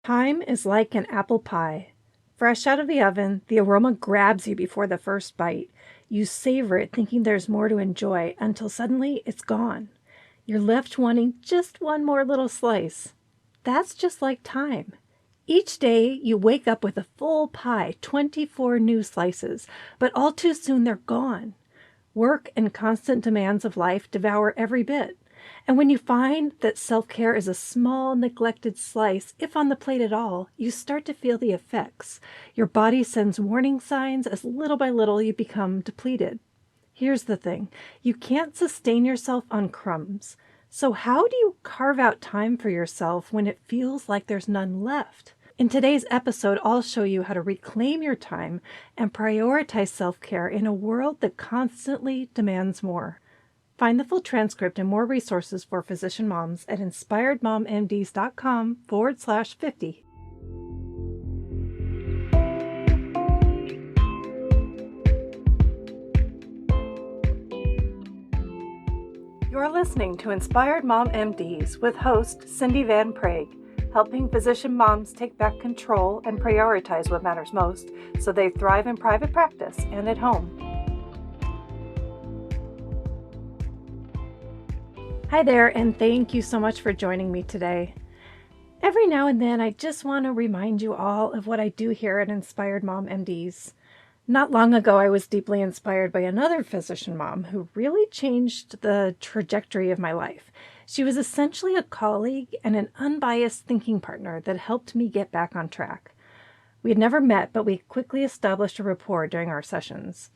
Time is like an apple pie. Fresh out of the oven, the aroma grabs you before the first bite. You savor it thinking there's more to enjoy until suddenly it's gone. You're left wanting just one more little slice. That's just like time. Each day you wake up with a full pie, 24 new slices, but all too soon they're gone. Work and constant demands of life devour every bit. And when you find that self-care is a small, neglected slice, if on the plate at all, you start to feel the effects. Your body sends warning signs as little by little you become depleted. Here's the thing. You can't sustain yourself on crumbs. So how do you carve out time for yourself when it feels like there's none left? In today's episode, I'll show you how to reclaim your time and prioritize self-care in a world that constantly demands more. Find the full transcript and more resources for physician moms at inspiredmommds.com/50. You're listening to Inspired Mom MDs with host Cindy Van Prague, helping physician moms take back control and prioritize what matters most so they thrive in private practice and at home. Hi there, and thank you so much for joining me today. Every now and then, I just want to remind you all of what I do here at Inspired Mom MDs. Not long ago, I was deeply inspired by another physician mom who really changed the trajectory of my life. She was essentially a colleague and an unbiased thinking partner that helped me get back on track. We had never met, but we quickly established a rapport during our sessions.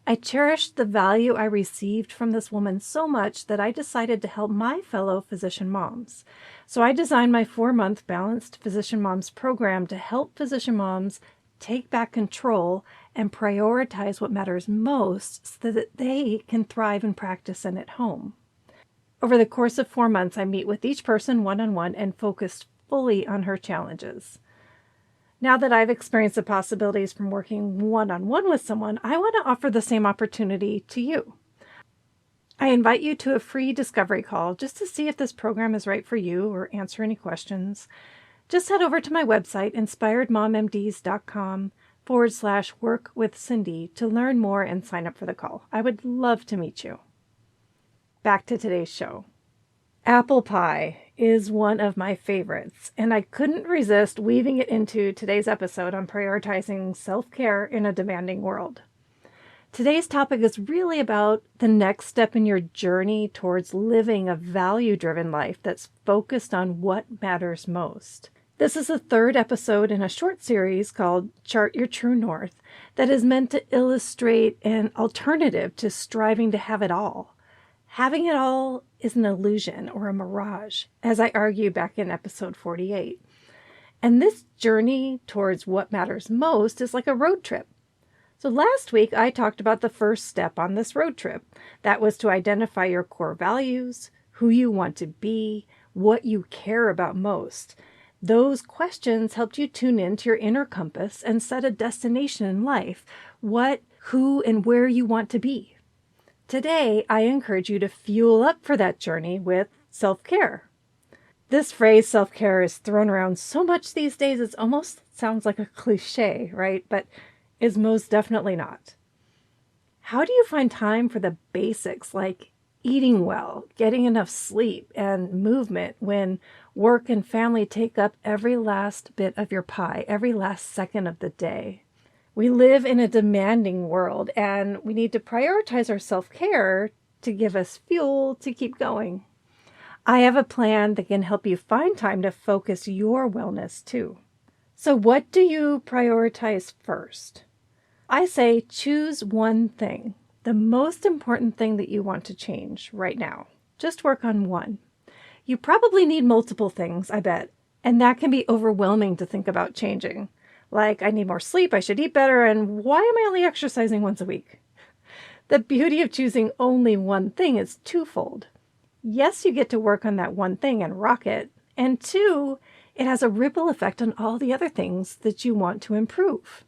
I cherished the value I received from this woman so much that I decided to help my fellow physician moms. So I designed my 4-month Balanced Physician Moms program to help physician moms take back control and prioritize what matters most so that they can thrive in practice and at home. Over the course of 4 months, I meet with each person one-on-one and focused fully on her challenges. Now that I've experienced the possibilities from working one-on-one with someone, I want to offer the same opportunity to you. I invite you to a free discovery call just to see if this program is right for you or answer any questions. Just head over to my website, inspiredmommds.com/workwithcindy to learn more and sign up for the call. I would love to meet you. Back to today's show. Apple pie is one of my favorites, and I couldn't resist weaving it into today's episode on prioritizing self-care in a demanding world. Today's topic is really about the next step in your journey towards living a value-driven life that's focused on what matters most. This is the 3rd episode in a short series called Chart Your True North that is meant to illustrate an alternative to striving to have it all. Having it all is an illusion or a mirage, as I argue back in episode 48. And this journey towards what matters most is like a road trip. So last week, I talked about the first step on this road trip. That was to identify your core values, who you want to be, what you care about most. Those questions helped you tune into your inner compass and set a destination in life, what, who, and where you want to be. Today, I encourage you to fuel up for that journey with self-care. This phrase, self-care, is thrown around so much these days, it almost sounds like a cliche, right? But is most definitely not. How do you find time for the basics like eating well, getting enough sleep, and movement when work and family take up every last bit of your pie, every last second of the day? We live in a demanding world, and we need to prioritize our self-care to give us fuel to keep going. I have a plan that can help you find time to focus your wellness too. So what do you prioritize first? I say choose one thing, the most important thing that you want to change right now. Just work on one. You probably need multiple things, I bet, and that can be overwhelming to think about changing. Like, I need more sleep, I should eat better, and why am I only exercising once a week? The beauty of choosing only one thing is twofold. Yes, you get to work on that one thing and rock it. And 2, it has a ripple effect on all the other things that you want to improve.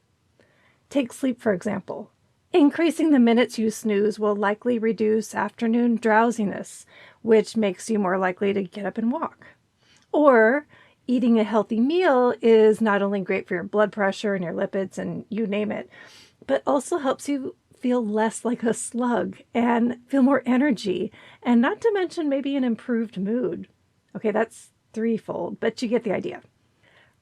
Take sleep, for example. Increasing the minutes you snooze will likely reduce afternoon drowsiness, which makes you more likely to get up and walk. Or eating a healthy meal is not only great for your blood pressure and your lipids and you name it, but also helps you feel less like a slug and feel more energy, and not to mention maybe an improved mood. Okay, that's threefold, but you get the idea.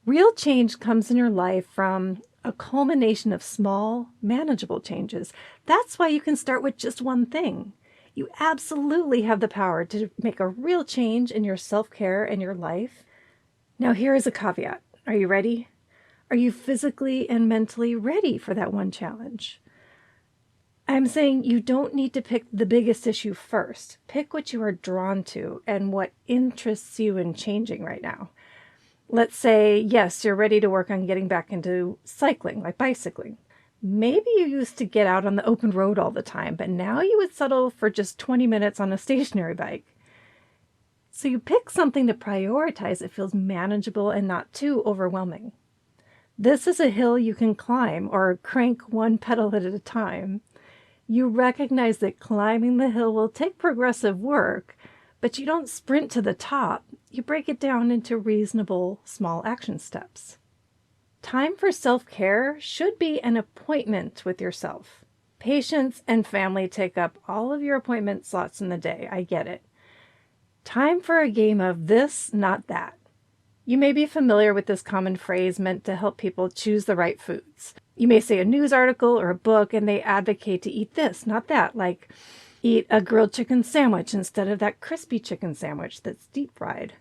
Real change comes in your life from a culmination of small, manageable changes. That's why you can start with just one thing. You absolutely have the power to make a real change in your self-care and your life. Now, here is a caveat. Are you ready? Are you physically and mentally ready for that one challenge? I'm saying you don't need to pick the biggest issue first. Pick what you are drawn to and what interests you in changing right now. Let's say, yes, you're ready to work on getting back into cycling, like bicycling. Maybe you used to get out on the open road all the time, but now you would settle for just 20 minutes on a stationary bike. So you pick something to prioritize that feels manageable and not too overwhelming. This is a hill you can climb or crank one pedal at a time. You recognize that climbing the hill will take progressive work, but you don't sprint to the top. You break it down into reasonable, small action steps. Time for self-care should be an appointment with yourself. Patients and family take up all of your appointment slots in the day. I get it. Time for a game of this, not that. You may be familiar with this common phrase meant to help people choose the right foods. You may say a news article or a book and they advocate to eat this, not that, like eat a grilled chicken sandwich instead of that crispy chicken sandwich that's deep fried.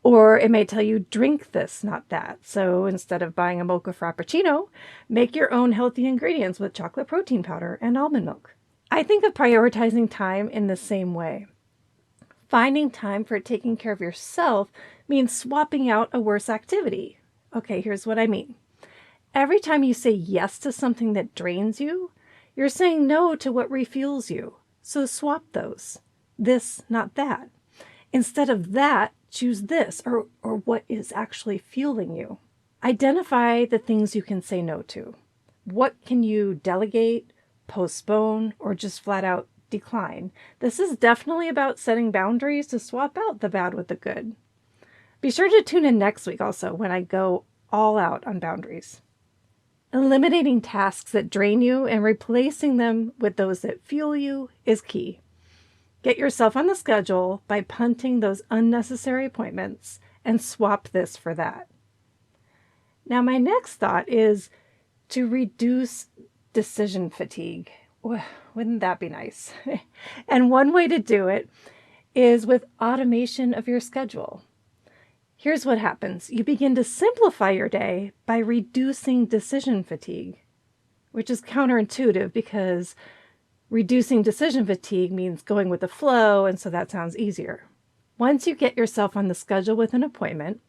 Or it may tell you drink this, not that. So instead of buying a mocha frappuccino, make your own healthy ingredients with chocolate protein powder and almond milk. I think of prioritizing time in the same way. Finding time for taking care of yourself means swapping out a worse activity. Okay, here's what I mean. Every time you say yes to something that drains you, you're saying no to what refuels you. So swap those. This, not that. Instead of that, choose this or what is actually fueling you. Identify the things you can say no to. What can you delegate, postpone, or just flat out decline? This is definitely about setting boundaries to swap out the bad with the good. Be sure to tune in next week also when I go all out on boundaries. Eliminating tasks that drain you and replacing them with those that fuel you is key. Get yourself on the schedule by punting those unnecessary appointments and swap this for that. Now, my next thought is to reduce decision fatigue. Wouldn't that be nice? And one way to do it is with automation of your schedule. Here's what happens. You begin to simplify your day by reducing decision fatigue, which is counterintuitive because reducing decision fatigue means going with the flow, and so that sounds easier. Once you get yourself on the schedule with an appointment,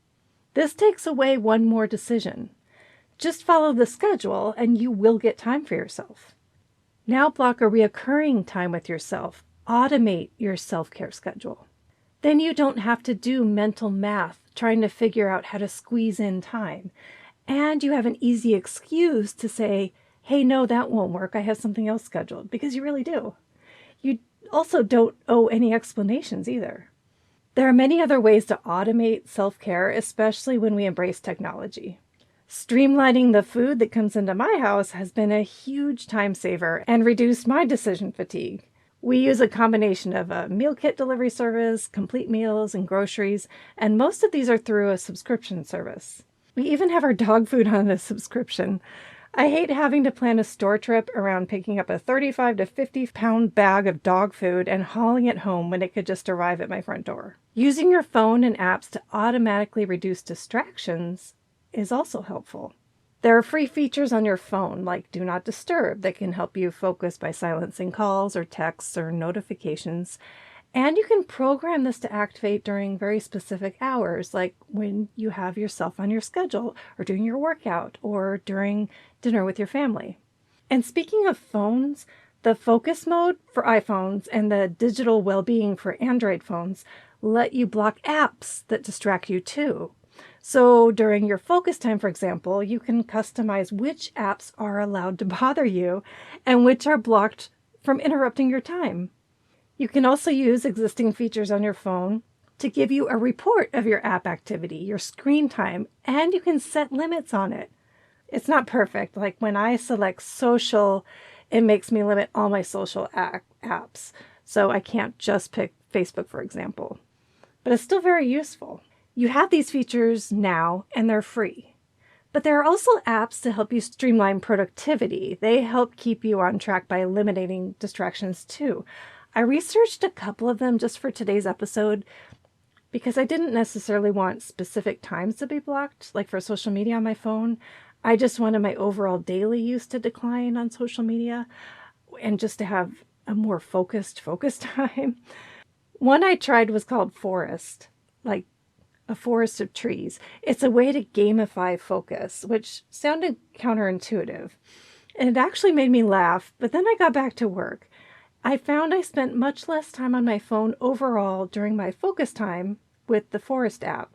this takes away one more decision. Just follow the schedule and you will get time for yourself. Now block a reoccurring time with yourself. Automate your self-care schedule. Then you don't have to do mental math trying to figure out how to squeeze in time. And you have an easy excuse to say, hey, no, that won't work. I have something else scheduled, because you really do. You also don't owe any explanations either. There are many other ways to automate self-care, especially when we embrace technology. Streamlining the food that comes into my house has been a huge time saver and reduced my decision fatigue. We use a combination of a meal kit delivery service, complete meals, and groceries, and most of these are through a subscription service. We even have our dog food on a subscription. I hate having to plan a store trip around picking up a 35 to 50 pound bag of dog food and hauling it home when it could just arrive at my front door. Using your phone and apps to automatically reduce distractions is also helpful. There are free features on your phone like Do Not Disturb that can help you focus by silencing calls or texts or notifications. And you can program this to activate during very specific hours, like when you have yourself on your schedule or during your workout or during dinner with your family. And speaking of phones, the focus mode for iPhones and the digital well-being for Android phones let you block apps that distract you too. So during your focus time, for example, you can customize which apps are allowed to bother you and which are blocked from interrupting your time. You can also use existing features on your phone to give you a report of your app activity, your screen time, and you can set limits on it. It's not perfect. Like when I select social, it makes me limit all my social apps. So I can't just pick Facebook, for example. But it's still very useful. You have these features now and they're free. But there are also apps to help you streamline productivity. They help keep you on track by eliminating distractions too. I researched a couple of them just for today's episode because I didn't necessarily want specific times to be blocked, like for social media on my phone. I just wanted my overall daily use to decline on social media and just to have a more focused time. One I tried was called Forest, like a forest of trees. It's a way to gamify focus, which sounded counterintuitive. And it actually made me laugh, but then I got back to work. I found I spent much less time on my phone overall during my focus time with the Forest app.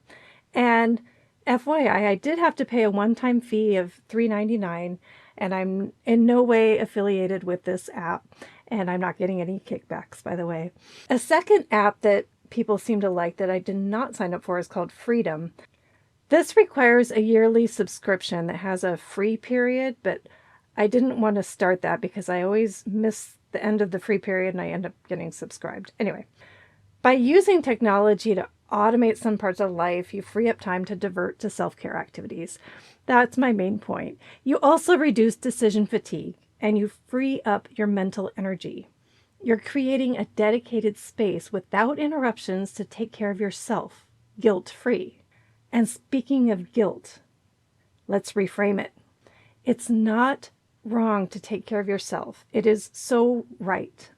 And FYI, I did have to pay a one-time fee of $3.99, and I'm in no way affiliated with this app, and I'm not getting any kickbacks, by the way. A second app that people seem to like that I did not sign up for is called Freedom. This requires a yearly subscription that has a free period, but I didn't want to start that because I always miss the end of the free period and I end up getting subscribed. Anyway, by using technology to automate some parts of life, you free up time to divert to self-care activities. That's my main point. You also reduce decision fatigue and you free up your mental energy. You're creating a dedicated space without interruptions to take care of yourself, guilt-free. And speaking of guilt, let's reframe it. It's not wrong to take care of yourself. It is so right.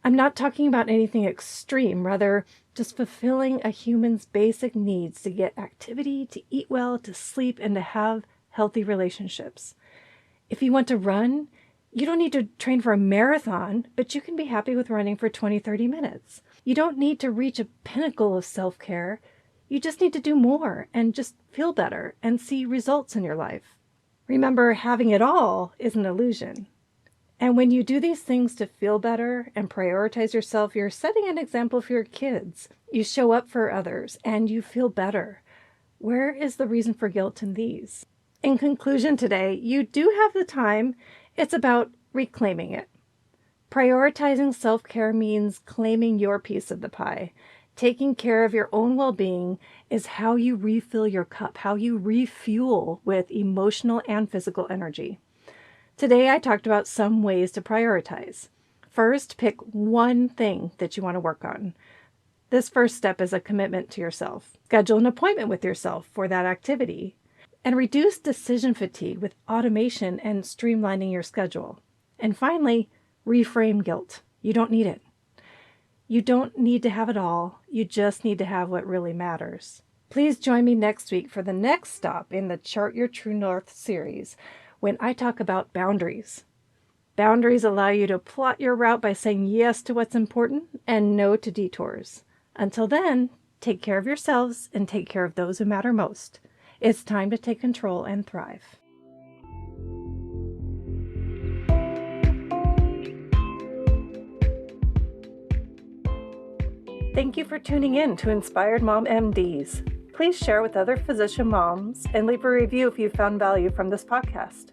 I'm not talking about anything extreme, rather just fulfilling a human's basic needs to get activity, to eat well, to sleep, and to have healthy relationships. If you want to run, you don't need to train for a marathon, but you can be happy with running for 20-30 minutes. You don't need to reach a pinnacle of self-care. You just need to do more and just feel better and see results in your life. Remember, having it all is an illusion. And when you do these things to feel better and prioritize yourself, you're setting an example for your kids. You show up for others and you feel better. Where is the reason for guilt in these? In conclusion today, you do have the time. It's about reclaiming it. Prioritizing self-care means claiming your piece of the pie. Taking care of your own well-being is how you refill your cup, how you refuel with emotional and physical energy. Today, I talked about some ways to prioritize. First, pick one thing that you want to work on. This first step is a commitment to yourself. Schedule an appointment with yourself for that activity. And reduce decision fatigue with automation and streamlining your schedule. And finally, reframe guilt. You don't need it. You don't need to have it all. You just need to have what really matters. Please join me next week for the next stop in the Chart Your True North series when I talk about boundaries. Boundaries allow you to plot your route by saying yes to what's important and no to detours. Until then, take care of yourselves and take care of those who matter most. It's time to take control and thrive. Thank you for tuning in to Inspired Mom MDs. Please share with other physician moms and leave a review if you found value from this podcast.